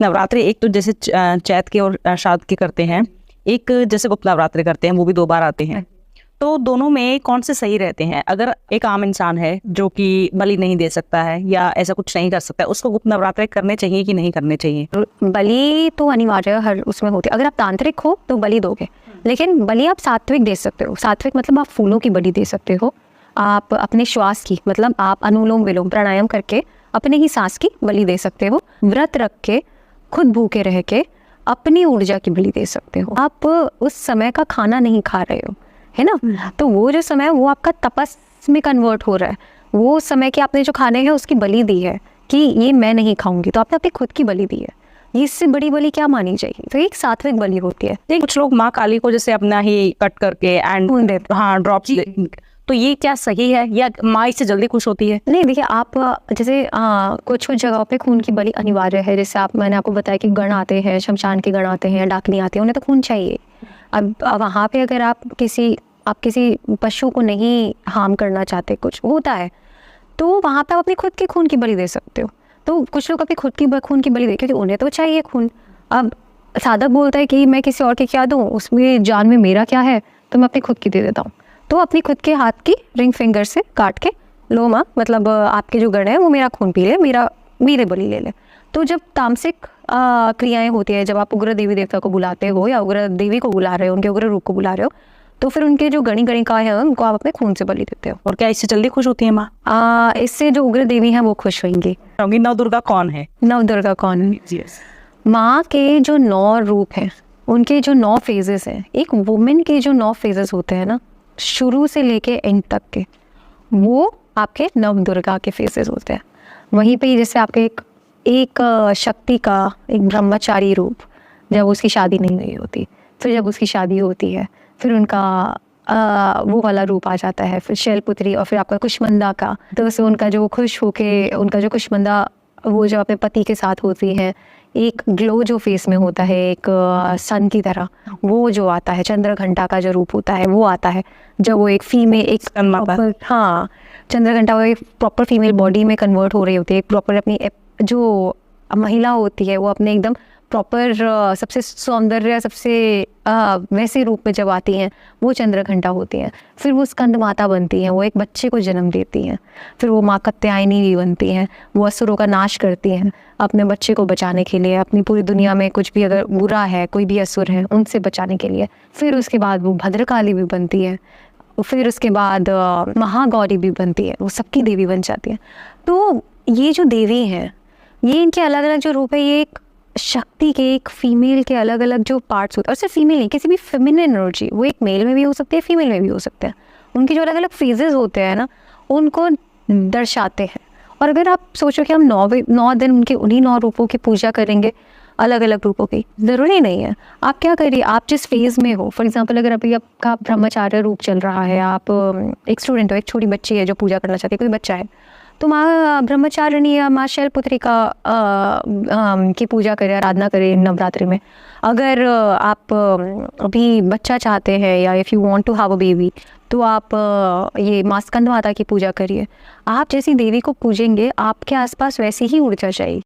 नवरात्रि एक तो जैसे चैत के और शारद के करते हैं, एक जैसे गुप्त नवरात्रि करते हैं, वो भी 2 बार आते हैं। तो दोनों में कौन से सही रहते हैं? अगर एक आम इंसान है जो कि बलि नहीं दे सकता है या ऐसा कुछ नहीं कर सकता है, उसको गुप्त नवरात्रि करने चाहिए कि नहीं करने चाहिए? बलि तो अनिवार्य हर उसमें होती है। अगर आप तांत्रिक हो तो बलि दोगे, लेकिन बलि आप सात्विक दे सकते हो। सात्विक मतलब आप फूलों की बलि दे सकते हो, आप अपने श्वास की, मतलब आप अनुलोम विलोम प्राणायाम करके अपने ही सांस की बलि दे सकते हो। व्रत रख के खुद भूखे रह के अपनी ऊर्जा की बलि दे सकते हो। आप उस समय का खाना नहीं खा रहे हो, है ना, तो वो जो समय है वो आपका तपस में कन्वर्ट हो रहा है। वो समय के आपने जो खाने हैं उसकी बलि दी है कि ये मैं नहीं खाऊंगी, तो आपने अपनी खुद की बलि दी है। इससे बड़ी बलि क्या मानी जाएगी? तो एक सात्विक बलि होती है। कुछ लोग माँ काली को जैसे अपना ही कट करके एंड हाँ ड्रॉप्स, तो ये क्या सही है या माँ इससे जल्दी खुश होती है? नहीं, देखिए आप जैसे कुछ कुछ जगहों पे खून की बलि अनिवार्य है। जैसे मैंने आपको बताया कि गण आते हैं, शमशान के गण आते हैं, डाकनी आती है, उन्हें तो खून चाहिए। अब वहाँ पे अगर आप किसी पशु को नहीं हार्म करना चाहते, कुछ होता है, तो वहाँ पे आप अपनी खुद की खून की बलि दे सकते हो। तो कुछ लोग अपनी खुद की खून की बलि दे, क्योंकि उन्हें तो चाहिए खून। अब साधक बोलता है कि मैं किसी और के क्या दूँ, उसमें जान में मेरा क्या है, तो मैं अपनी खुद की दे देता हूँ। तो अपनी खुद के हाथ की रिंग फिंगर से काट के लो माँ, मतलब आपके जो गण है वो मेरा खून पी ले, मेरे बलि ले ले। तो जब तामसिक क्रियाएं होती है, जब आप उग्र देवी देवता को बुलाते हो या उग्र देवी को बुला रहे हो, उनके उग्र रूप को बुला रहे हो, तो फिर उनके जो गणी गणिकाएं हैं उनको आप अपने खून से बलि देते हो। और क्या इससे जल्दी खुश होती है माँ? इससे जो उग्र देवी हैं वो खुश होंगी। नवदुर्गा कौन है? नवदुर्गा कौन है? माँ के जो 9 रूप हैं, उनके जो 9 फेजेस हैं, एक वुमेन के जो 9 फेजेस होते हैं ना, शुरू से लेके एंड तक के, वो आपके नवदुर्गा के फेजेस होते हैं। वहीं पे जैसे आपके एक शक्ति का एक ब्रह्मचारी रूप, जब उसकी शादी नहीं हुई होती, फिर जब उसकी शादी होती है, फिर उनका वो वाला रूप आ जाता है, फिर शैलपुत्री, और फिर आपका कुष्मंदा का। तो उससे उनका जो खुश होके, उनका जो कुष्मंदा वो जो अपने पति के साथ होती है, एक ग्लो जो फेस में होता है, एक सन की तरह, वो जो आता है, चंद्रघंटा का जो रूप होता है वो आता है। जब वो एक फीमेल, एक हाँ चंद्रघंटा वो एक प्रॉपर फीमेल बॉडी में कन्वर्ट हो रही होती है, एक प्रॉपर अपनी जो महिला होती है वो अपने एकदम प्रॉपर सबसे सौंदर्य, सबसे वैसे रूप में जब आती हैं, वो चंद्रघंटा होती हैं। फिर वो स्कंद माता बनती हैं, वो एक बच्चे को जन्म देती हैं। फिर वो माँ कात्यायनी भी बनती हैं, वो असुरों का नाश करती हैं अपने बच्चे को बचाने के लिए, अपनी पूरी दुनिया में कुछ भी अगर बुरा है, कोई भी असुर है, उनसे बचाने के लिए। फिर उसके बाद वो भद्रकाली भी बनती है, फिर उसके बाद महागौरी भी बनती है, वो सबकी देवी बन जाती है। तो ये जो देवी हैं, ये इनके अलग अलग जो रूप है, ये एक शक्ति के, एक फीमेल के अलग अलग जो पार्ट्स होते हैं। और सिर्फ फीमेल नहीं, किसी भी फेमिनिन एनर्जी, वो एक मेल में भी हो सकती है, फीमेल में भी हो सकते हैं। उनके जो अलग अलग फेजेस होते हैं ना, उनको दर्शाते हैं। और अगर आप सोचो कि हम 9 दिन उनके उन्हीं 9 रूपों की पूजा करेंगे, अलग अलग रूपों की, ज़रूरी नहीं है। आप क्या करिए, आप जिस फेज़ में हो, फॉर एग्जांपल अगर अभी आपका ब्रह्मचार्य रूप चल रहा है, आप एक स्टूडेंट हो, एक छोटी बच्ची है जो पूजा करना चाहती है, कोई बच्चा है, तो माँ ब्रह्मचारिणी या माँ शैलपुत्री की पूजा करें, आराधना करें नवरात्रि में। अगर आप अभी बच्चा चाहते हैं या if you want to have a baby, तो आप ये माँ स्कंद माता की पूजा करिए। आप जैसी देवी को पूजेंगे, आपके आसपास वैसी ही ऊर्जा चाहिए।